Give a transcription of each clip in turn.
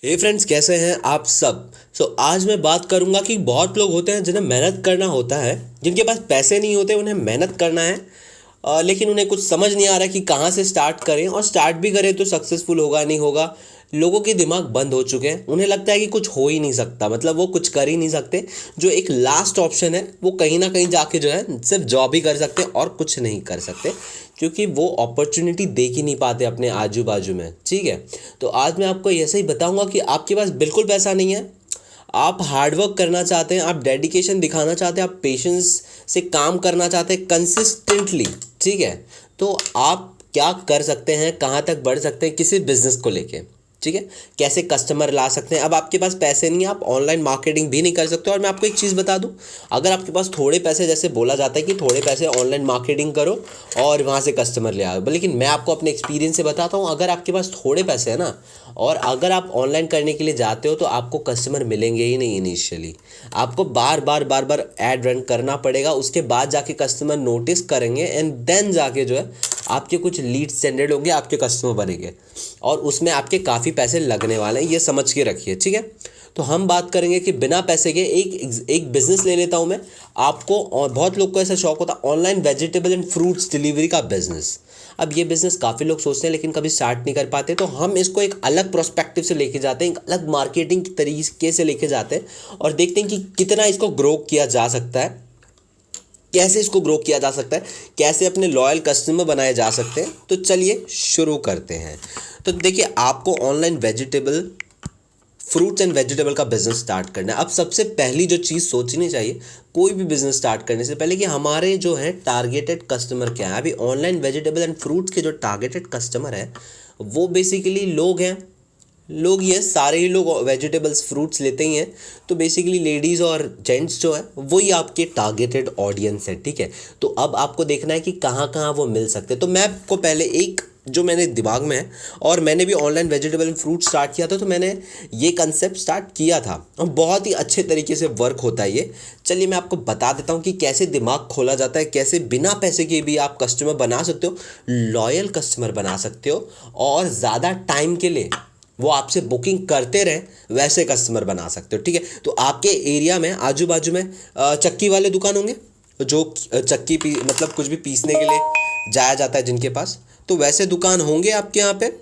हे friends, कैसे हैं आप सब। आज मैं बात करूंगा कि बहुत लोग होते हैं जिन्हें मेहनत करना होता है, जिनके पास पैसे नहीं होते, उन्हें मेहनत करना है। लेकिन उन्हें कुछ समझ नहीं आ रहा कि कहाँ से स्टार्ट करें, और स्टार्ट भी करें तो सक्सेसफुल होगा नहीं होगा। लोगों के दिमाग बंद हो चुके हैं, उन्हें लगता है कि कुछ हो ही नहीं सकता, मतलब वो कुछ कर ही नहीं सकते। जो एक लास्ट ऑप्शन है वो कहीं ना कहीं जाके जो है सिर्फ जॉब ही कर सकते और कुछ नहीं कर सकते, क्योंकि वो अपॉर्चुनिटी देख ही नहीं पाते अपने आजू बाजू में। ठीक है, तो आज मैं आपको ऐसे ही बताऊंगा कि आपके पास बिल्कुल पैसा नहीं है, आप हार्डवर्क करना चाहते हैं, आप डेडिकेशन दिखाना चाहते हैं, आप पेशेंस से काम करना चाहते हैं कंसिस्टेंटली। ठीक है, तो आप क्या कर सकते हैं, कहाँ तक बढ़ सकते हैं किसी बिजनेस को लेके। ठीक है, कैसे कस्टमर ला सकते हैं। अब आपके पास पैसे नहीं है, आप ऑनलाइन मार्केटिंग भी नहीं कर सकते। और मैं आपको एक चीज़ बता दूं, अगर आपके पास थोड़े पैसे, जैसे बोला जाता है कि थोड़े पैसे ऑनलाइन मार्केटिंग करो और वहाँ से कस्टमर ले आओ, लेकिन मैं आपको अपने एक्सपीरियंस से बताता हूँ, अगर आपके पास थोड़े पैसे हैं ना, और अगर आप ऑनलाइन करने के लिए जाते हो, तो आपको कस्टमर मिलेंगे ही नहीं इनिशियली। आपको बार बार ऐड रन करना पड़ेगा, उसके बाद जाके कस्टमर नोटिस करेंगे, एंड देन जाके जो है आपके कुछ लीड्स जनरेट होंगे, आपके कस्टमर बनेंगे, और उसमें आपके काफ़ी पैसे लगने वाले हैं, ये समझ के रखिए। ठीक है, तो हम बात करेंगे कि बिना पैसे के एक बिज़नेस ले लेता हूँ मैं आपको। और बहुत लोग को ऐसा शौक होता है online vegetable and fruits delivery का बिज़नेस। अब ये बिज़नेस काफ़ी लोग सोचते हैं लेकिन कभी स्टार्ट नहीं कर पाते, तो हम इसको एक अलग प्रोस्पेक्टिव से लेके जाते हैं, एक अलग मार्केटिंग तरीके से लेके जाते हैं, और देखते हैं कि कितना इसको ग्रो किया जा सकता है, कैसे इसको ग्रो किया जा सकता है, कैसे अपने लॉयल कस्टमर बनाए जा सकते हैं। तो चलिए शुरू करते हैं। तो देखिए, आपको online vegetable fruits and vegetable का बिजनेस स्टार्ट करना है। अब सबसे पहली जो चीज़ सोचनी चाहिए कोई भी बिजनेस स्टार्ट करने से पहले, कि हमारे जो है टारगेटेड कस्टमर क्या है। अभी ऑनलाइन वेजिटेबल एंड फ्रूट्स के जो टारगेटेड कस्टमर है वो बेसिकली लोग हैं, लोग ये सारे ही लोग वेजिटेबल्स फ्रूट्स लेते ही हैं, तो बेसिकली लेडीज़ और जेंट्स जो है वही आपके टारगेटेड ऑडियंस है। ठीक है, तो अब आपको देखना है कि कहाँ कहाँ वो मिल सकते हैं। तो मैं आपको पहले एक जो मैंने दिमाग में है, और मैंने भी online vegetable and fruit start किया था, तो मैंने ये कंसेप्ट स्टार्ट किया था और बहुत ही अच्छे तरीके से वर्क होता है ये। चलिए मैं आपको बता देता हूँ कि कैसे दिमाग खोला जाता है, कैसे बिना पैसे के भी आप कस्टमर बना सकते हो, लॉयल कस्टमर बना सकते हो, और ज़्यादा टाइम के लिए वो आपसे बुकिंग करते रहे वैसे कस्टमर बना सकते हो। ठीक है, तो आपके एरिया में आजू बाजू में चक्की वाले दुकान होंगे, जो चक्की मतलब कुछ भी पीसने के लिए जाया जाता है जिनके पास, तो वैसे दुकान होंगे आपके यहाँ पे।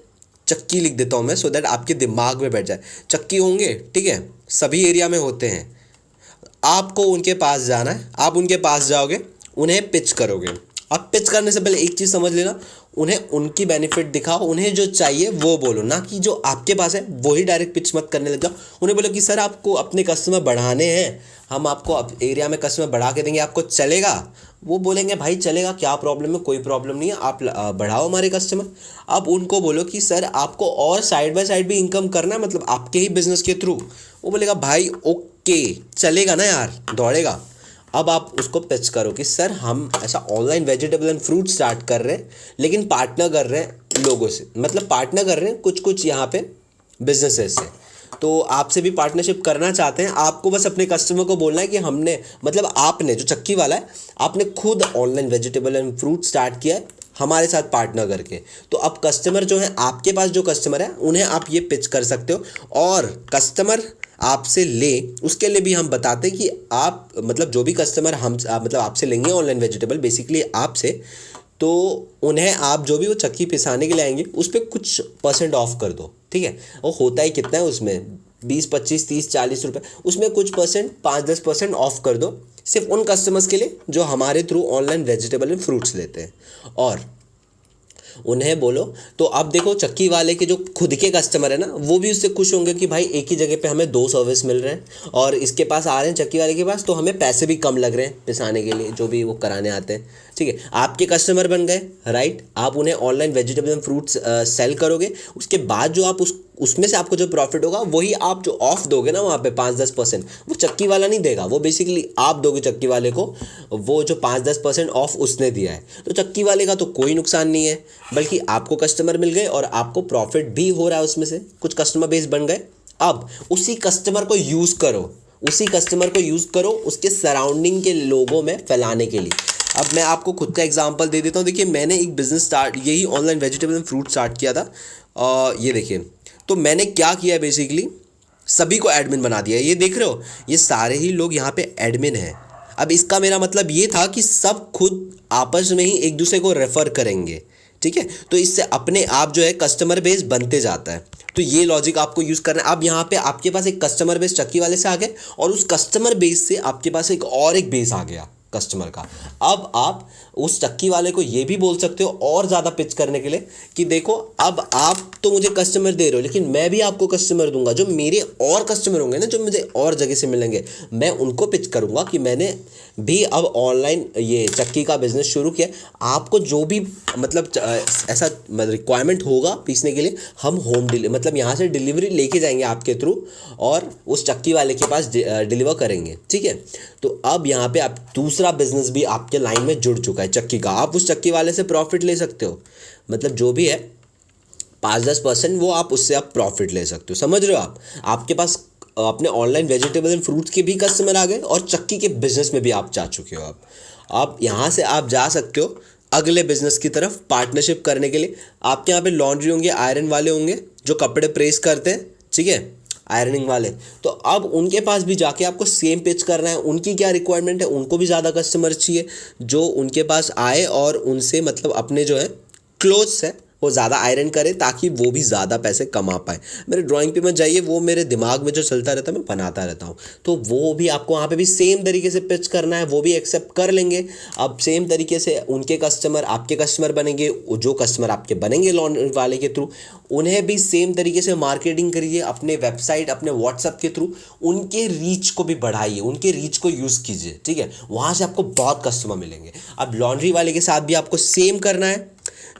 चक्की लिख देता हूँ मैं, सो दैट आपके दिमाग में बैठ जाए। चक्की होंगे, ठीक है, सभी एरिया में होते हैं। आपको उनके पास जाना है, आप उनके पास जाओगे, उन्हें पिच करोगे। अब पिच करने से पहले एक चीज़ समझ लेना, उन्हें उनकी बेनिफिट दिखाओ, उन्हें जो चाहिए वो बोलो, ना कि जो आपके पास है वही डायरेक्ट पिच मत करने लग जाओ। उन्हें बोलो कि सर आपको अपने कस्टमर बढ़ाने हैं, हम आपको एरिया में कस्टमर बढ़ा के देंगे, आपको चलेगा। वो बोलेंगे भाई चलेगा, क्या प्रॉब्लम है, कोई प्रॉब्लम नहीं है, आप बढ़ाओ हमारे कस्टमर। अब उनको बोलो कि सर आपको और साइड बाय साइड भी इनकम करना है, मतलब आपके ही बिजनेस के थ्रू। वो बोलेगा भाई ओके चलेगा ना यार, दौड़ेगा। अब आप उसको पिच करो कि सर हम ऐसा online vegetable and fruit start कर रहे हैं, लेकिन पार्टनर कर रहे हैं लोगों से, मतलब पार्टनर कर रहे हैं कुछ कुछ यहाँ पे बिजनेसेस से, तो आपसे भी पार्टनरशिप करना चाहते हैं। आपको बस अपने कस्टमर को बोलना है कि हमने, मतलब आपने जो चक्की वाला है, आपने खुद online vegetable and fruit start किया है हमारे साथ पार्टनर करके। तो अब कस्टमर जो है, आपके पास जो कस्टमर है उन्हें आप ये पिच कर सकते हो, और कस्टमर आपसे ले उसके लिए भी हम बताते हैं कि आप, मतलब जो भी कस्टमर हम मतलब आपसे लेंगे ऑनलाइन वेजिटेबल बेसिकली आपसे, तो उन्हें आप जो भी वो चक्की पिसाने के लिए आएंगे उस पर कुछ % ऑफ कर दो। ठीक है, वो होता ही कितना है उसमें, 20 25 30 40 रुपये, उसमें कुछ % 5-10% ऑफ कर दो, सिर्फ उन कस्टमर्स के लिए जो हमारे through online vegetable and fruits लेते हैं। और उन्हें बोलो, तो अब देखो चक्की वाले के जो खुद के कस्टमर है ना, वो भी उससे खुश होंगे कि भाई एक ही जगह पे हमें 2 सर्विस मिल रहे हैं, और इसके पास आ रहे हैं चक्की वाले के पास, तो हमें पैसे भी कम लग रहे हैं पिसाने के लिए जो भी वो कराने आते हैं। ठीक है, आपके कस्टमर बन गए, राइट। आप उन्हें online vegetable and fruits sale करोगे, उसके बाद जो आप उसमें से आपको जो प्रॉफिट होगा वही आप जो ऑफ दोगे ना वहाँ पे 5-10%, वो चक्की वाला नहीं देगा, वो बेसिकली आप दोगे चक्की वाले को। वो जो 5-10% ऑफ उसने दिया है, तो चक्की वाले का तो कोई नुकसान नहीं है, बल्कि आपको कस्टमर मिल गए और आपको प्रॉफिट भी हो रहा है, उसमें से कुछ कस्टमर बेस बन गए। अब उसी कस्टमर को यूज़ करो, उसी कस्टमर को यूज़ करो उसके सराउंडिंग के लोगों में फैलाने के लिए। अब मैं आपको खुद का एग्जांपल दे देता हूँ। देखिए, मैंने एक बिज़नेस स्टार्ट, यही online vegetable and fruit start किया था, ये देखिए। तो मैंने क्या किया है बेसिकली, सभी को एडमिन बना दिया है। ये देख रहे हो, ये सारे ही लोग यहाँ पे एडमिन हैं। अब इसका मेरा मतलब ये था कि सब खुद आपस में ही एक दूसरे को रेफ़र करेंगे, ठीक है। तो इससे अपने आप जो है कस्टमर बेस बनते जाता है। तो ये लॉजिक आपको यूज़ करना है। अब यहाँ पे आपके पास एक कस्टमर बेस चक्की वाले से आ गए, और उस कस्टमर बेस से आपके पास एक बेस आ गया कस्टमर का। अब आप उस चक्की वाले को ये भी बोल सकते हो और ज़्यादा पिच करने के लिए कि देखो, अब आप तो मुझे कस्टमर दे रहे हो, लेकिन मैं भी आपको कस्टमर दूंगा। जो मेरे और कस्टमर होंगे ना, जो मुझे और जगह से मिलेंगे, मैं उनको पिच करूंगा कि मैंने भी अब ऑनलाइन ये चक्की का बिज़नेस शुरू किया। आपको जो भी मतलब ऐसा रिक्वायरमेंट होगा पीसने के लिए, हम मतलब यहाँ से डिलीवरी लेके जाएंगे आपके थ्रू, और उस चक्की वाले के पास डिलीवर करेंगे, ठीक है। तो अब यहाँ पे आप दूसरा बिजनेस भी आपके लाइन में जुड़ चुका है चक्की का। आप उस चक्की वाले से प्रॉफिट ले सकते हो, मतलब जो भी है 5-10% वो आप उससे आप प्रॉफिट ले सकते हो। समझ रहे हो आप? आपके पास अपने ऑनलाइन वेजिटेबल एंड फ्रूट्स के भी कस्टमर आ गए, और चक्की के बिजनेस में भी आप जा चुके हो। आप यहाँ से आप जा सकते हो अगले बिजनेस की तरफ पार्टनरशिप करने के लिए। आपके यहाँ पे लॉन्ड्री होंगे, आयरन वाले होंगे जो कपड़े प्रेस करते हैं, ठीक है, आयरनिंग वाले। तो अब उनके पास भी जाके आपको सेम पिच करना है। उनकी क्या रिक्वायरमेंट है, उनको भी ज़्यादा कस्टमर चाहिए जो उनके पास आए और उनसे मतलब अपने जो है क्लोथ्स है वो ज़्यादा आयरन करे, ताकि वो भी ज़्यादा पैसे कमा पाए। मेरे ड्राइंग पे मत जाइए, वो मेरे दिमाग में जो चलता रहता है मैं बनाता रहता हूँ। तो वो भी आपको वहाँ पे भी सेम तरीके से पिच करना है, वो भी एक्सेप्ट कर लेंगे। अब सेम तरीके से उनके कस्टमर आपके कस्टमर बनेंगे, जो कस्टमर आपके बनेंगे लॉन्ड्री वाले के थ्रू, उन्हें भी सेम तरीके से मार्केटिंग करिए अपने वेबसाइट, अपने व्हाट्सएप के थ्रू। उनके रीच को भी बढ़ाइए, उनके रीच को यूज़ कीजिए, ठीक है। वहाँ से आपको बहुत कस्टमर मिलेंगे। अब लॉन्ड्री वाले के साथ भी आपको सेम करना है,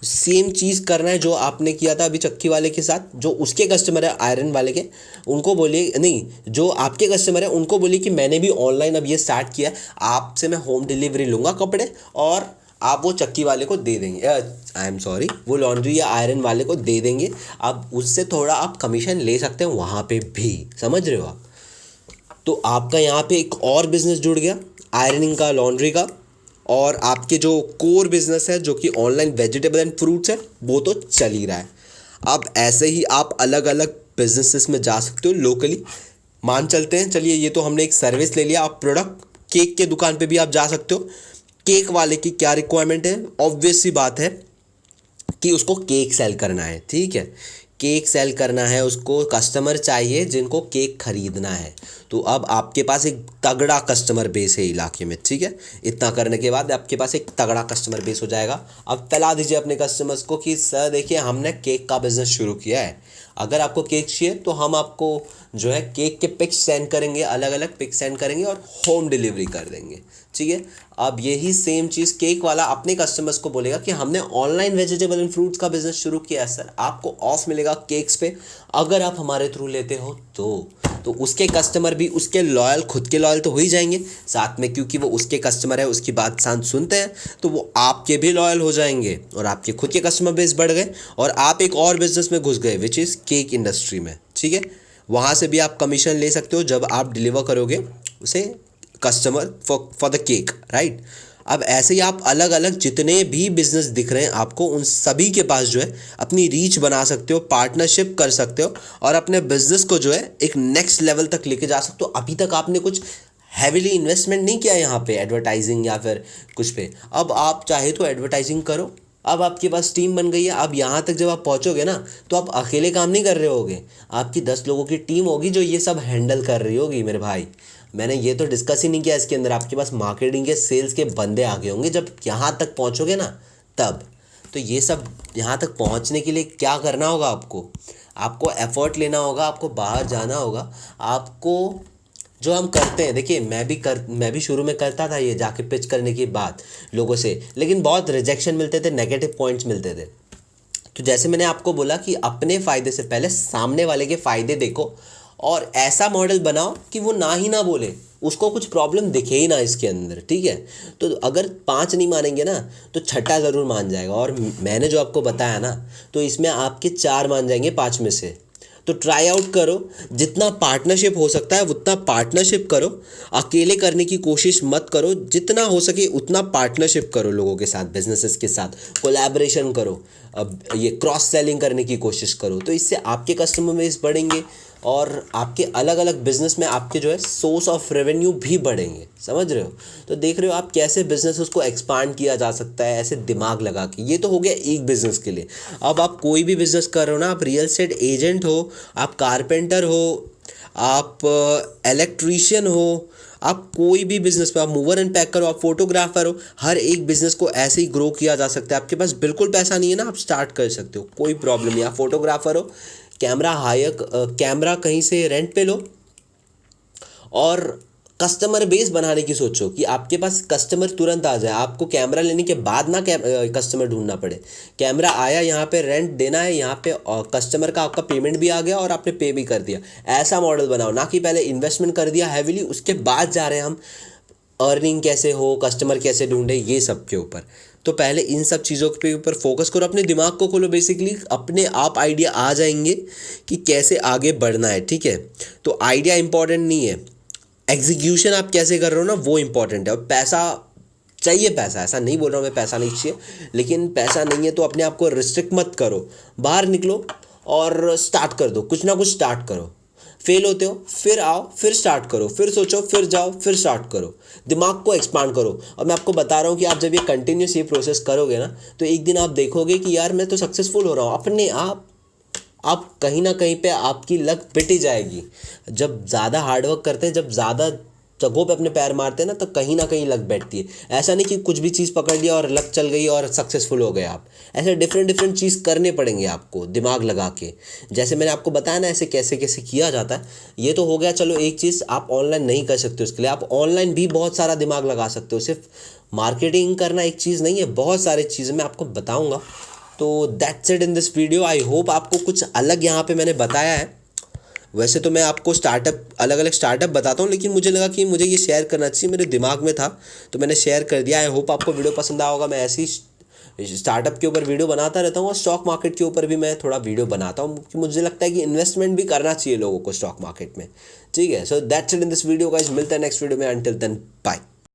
सेम चीज़ करना है जो आपने किया था अभी चक्की वाले के साथ। जो उसके कस्टमर है आयरन वाले के, उनको बोलिए, नहीं, जो आपके कस्टमर है उनको बोलिए कि मैंने भी ऑनलाइन अब ये स्टार्ट किया है, आपसे मैं होम डिलीवरी लूँगा कपड़े, और आप वो चक्की वाले को दे देंगे, आई एम सॉरी, वो लॉन्ड्री या आयरन वाले को दे देंगे। अब उससे थोड़ा आप कमीशन ले सकते हैं वहाँ पे भी। समझ रहे हो आप? तो आपका यहाँ पे एक और बिज़नेस जुड़ गया, आयरनिंग का, लॉन्ड्री का, और आपके जो कोर बिजनेस है जो कि ऑनलाइन वेजिटेबल एंड फ्रूट्स है, वो तो चल ही रहा है। अब ऐसे ही आप अलग अलग बिजनेसेस में जा सकते हो लोकली। मान चलते हैं, चलिए ये तो हमने एक सर्विस ले लिया। आप प्रोडक्ट, केक के दुकान पे भी आप जा सकते हो। केक वाले की क्या रिक्वायरमेंट है? ऑब्वियस सी बात है कि उसको केक सेल करना है, ठीक है। केक सेल करना है, उसको कस्टमर चाहिए जिनको केक खरीदना है। तो अब आपके पास एक तगड़ा कस्टमर बेस है इलाके में, ठीक है। इतना करने के बाद आपके पास एक तगड़ा कस्टमर बेस हो जाएगा। अब फैला दीजिए अपने कस्टमर्स को कि सर देखिए, हमने केक का बिज़नेस शुरू किया है, अगर आपको केक चाहिए तो हम आपको जो है केक के पिक्स सेंड करेंगे, अलग अलग पिक्स सेंड करेंगे और होम डिलीवरी कर देंगे, ठीक है। अब यही सेम चीज़ केक वाला अपने कस्टमर्स को बोलेगा कि हमने ऑनलाइन वेजिटेबल एंड फ्रूट्स का बिज़नेस शुरू किया है सर, आपको ऑफ मिलेगा केक्स पे अगर आप हमारे थ्रू लेते हो तो उसके कस्टमर भी उसके लॉयल, खुद के लॉयल तो हो ही जाएंगे साथ में, क्योंकि वो उसके कस्टमर है, उसकी बात शांत सुनते हैं, तो वो आपके भी लॉयल हो जाएंगे और आपके खुद के कस्टमर बेस बढ़ गए और आप एक और बिजनेस में घुस गए विच इज़ केक इंडस्ट्री में, ठीक है। वहाँ से भी आप कमीशन ले सकते हो जब आप डिलीवर करोगे उसे customer for the cake, right. अब ऐसे ही आप अलग अलग जितने भी बिजनेस दिख रहे हैं आपको, उन सभी के पास जो है अपनी रीच बना सकते हो, पार्टनरशिप कर सकते हो और अपने बिजनेस को जो है एक नेक्स्ट लेवल तक लेके जा सकते हो। अभी तक आपने कुछ हैविली इन्वेस्टमेंट नहीं किया यहाँ पे एडवर्टाइजिंग या फिर कुछ पे, अब आप चाहे तो एडवर्टाइजिंग करो। अब आपके पास टीम बन गई है। अब यहाँ तक जब आप पहुँचोगे ना तो आप अकेले काम नहीं कर रहे होगे, आपकी 10 लोगों की टीम होगी जो ये सब हैंडल कर रही होगी मेरे भाई। मैंने ये तो डिस्कस ही नहीं किया इसके अंदर, आपके पास मार्केटिंग के, सेल्स के बंदे आ गए होंगे जब यहाँ तक पहुँचोगे ना तब। तो ये सब यहाँ तक पहुँचने के लिए क्या करना होगा आपको एफर्ट लेना होगा, आपको बाहर जाना होगा, आपको जो हम करते हैं, देखिए मैं भी शुरू में करता था ये जाके पिच करने की बात लोगों से, लेकिन बहुत रिजेक्शन मिलते थे, नेगेटिव पॉइंट्स मिलते थे। तो जैसे मैंने आपको बोला कि अपने फ़ायदे से पहले सामने वाले के फ़ायदे देखो और ऐसा मॉडल बनाओ कि वो ना ही ना बोले, उसको कुछ प्रॉब्लम दिखे ही ना इसके अंदर, ठीक है। तो अगर 5 नहीं मानेंगे ना तो छठा ज़रूर मान जाएगा। और मैंने जो आपको बताया ना तो इसमें आपके 4 मान जाएंगे 5 में से। तो तो ट्राई आउट करो, जितना पार्टनरशिप हो सकता है उतना पार्टनरशिप करो, अकेले करने की कोशिश मत करो, जितना हो सके उतना पार्टनरशिप करो लोगों के साथ, बिजनेसेस के साथ कोलैबोरेशन करो, अब ये क्रॉस सेलिंग करने की कोशिश करो। तो इससे आपके कस्टमर बेस बढ़ेंगे और आपके अलग अलग बिजनेस में आपके जो है सोर्स ऑफ रेवेन्यू भी बढ़ेंगे, समझ रहे हो। तो देख रहे हो आप कैसे बिजनेस उसको एक्सपांड किया जा सकता है ऐसे दिमाग लगा के। ये तो हो गया एक बिजनेस के लिए। अब आप कोई भी बिजनेस कर रहे हो ना, आप रियल एस्टेट एजेंट हो, आप कारपेंटर हो, आप इलेक्ट्रीशियन हो, आप कोई भी बिजनेस पे, आप मूवर एंड पैकर हो, आप फोटोग्राफर हो, हर एक बिजनेस को ऐसे ही ग्रो किया जा सकता है। आपके पास बिल्कुल पैसा नहीं है ना, आप स्टार्ट कर सकते हो, कोई प्रॉब्लम नहीं। आप फोटोग्राफर हो, कैमरा कहीं से रेंट पे लो और कस्टमर बेस बनाने की सोचो कि आपके पास कस्टमर तुरंत आ जाए, आपको कैमरा लेने के बाद ना कस्टमर ढूंढना पड़े। कैमरा आया, यहाँ पे रेंट देना है, यहाँ पे कस्टमर का आपका पेमेंट भी आ गया और आपने पे भी कर दिया। ऐसा मॉडल बनाओ, ना कि पहले इन्वेस्टमेंट कर दिया हैवीली, उसके बाद जा रहे हैं हम अर्निंग कैसे हो, कस्टमर कैसे ढूंढे, ये सब के ऊपर। तो पहले इन सब चीज़ों के ऊपर फोकस करो, अपने दिमाग को खोलो, बेसिकली अपने आप आइडिया आ जाएंगे कि कैसे आगे बढ़ना है, ठीक है। तो आइडिया इंपॉर्टेंट नहीं है, एग्जीक्यूशन आप कैसे कर रहे हो ना वो इंपॉर्टेंट है। और पैसा चाहिए, पैसा ऐसा नहीं बोल रहा हूँ मैं पैसा नहीं चाहिए, लेकिन पैसा नहीं है तो अपने आप को रिस्ट्रिक्ट मत करो, बाहर निकलो और स्टार्ट कर दो, कुछ ना कुछ स्टार्ट करो। फेल होते हो फिर आओ, फिर स्टार्ट करो, फिर सोचो, फिर जाओ, फिर स्टार्ट करो, दिमाग को एक्सपांड करो। और मैं आपको बता रहा हूँ कि आप जब ये कंटिन्यूस ये प्रोसेस करोगे ना, तो एक दिन आप देखोगे कि यार मैं तो सक्सेसफुल हो रहा हूँ अपने आप कहीं ना कहीं पे आपकी लक पिट ही जाएगी। जब ज़्यादा हार्डवर्क करते हैं, जब ज़्यादा जगहों पे अपने पैर मारते हैं ना, तो कहीं ना कहीं लक बैठती है। ऐसा नहीं कि कुछ भी चीज़ पकड़ लिया और लक चल गई और सक्सेसफुल हो गए आप। ऐसे डिफरेंट चीज़ करने पड़ेंगे आपको दिमाग लगा के। जैसे मैंने आपको बताया ना ऐसे कैसे कैसे किया जाता है। ये तो हो गया, चलो एक चीज़ आप ऑनलाइन नहीं कर सकते, उसके लिए आप ऑनलाइन भी बहुत सारा दिमाग लगा सकते हो। सिर्फ मार्केटिंग करना एक चीज़ नहीं है, बहुत सारी चीज़ें मैं आपको बताऊँगा। तो that's it in this video. I hope आपको कुछ अलग यहाँ पे मैंने बताया है। वैसे तो मैं आपको अलग अलग स्टार्टअप बताता हूँ, लेकिन मुझे लगा कि मुझे ये शेयर करना चाहिए, मेरे दिमाग में था तो मैंने शेयर कर दिया। आई होप आपको वीडियो पसंद आया होगा। मैं ऐसी स्टार्टअप के ऊपर वीडियो बनाता रहता हूँ और स्टॉक मार्केट के ऊपर भी मैं थोड़ा वीडियो बनाता हूँ, कि मुझे लगता है कि इन्वेस्टमेंट भी करना चाहिए लोगों को स्टॉक मार्केट में, ठीक है। So that's it in this video guys, मिलते हैं नेक्स्ट वीडियो में। Until then bye.